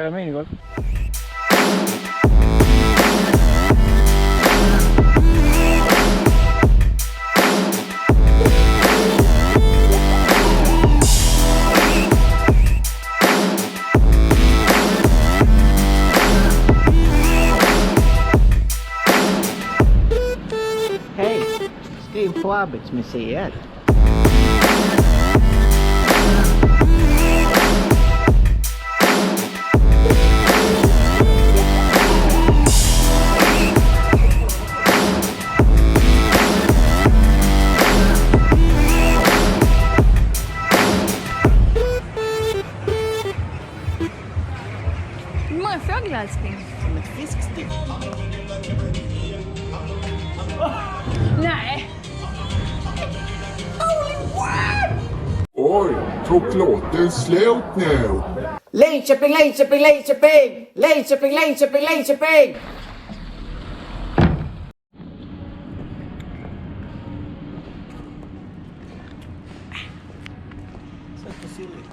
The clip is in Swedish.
köra minigolf. Hej, skriv på Arbetsmuseet. Hur många fåglar älskling? Som ett fiskstick. Nej. Oj, chokladen slut nu. Linköping, Linköping, Linköping! Linköping, Linköping, Linköping! Så silligt.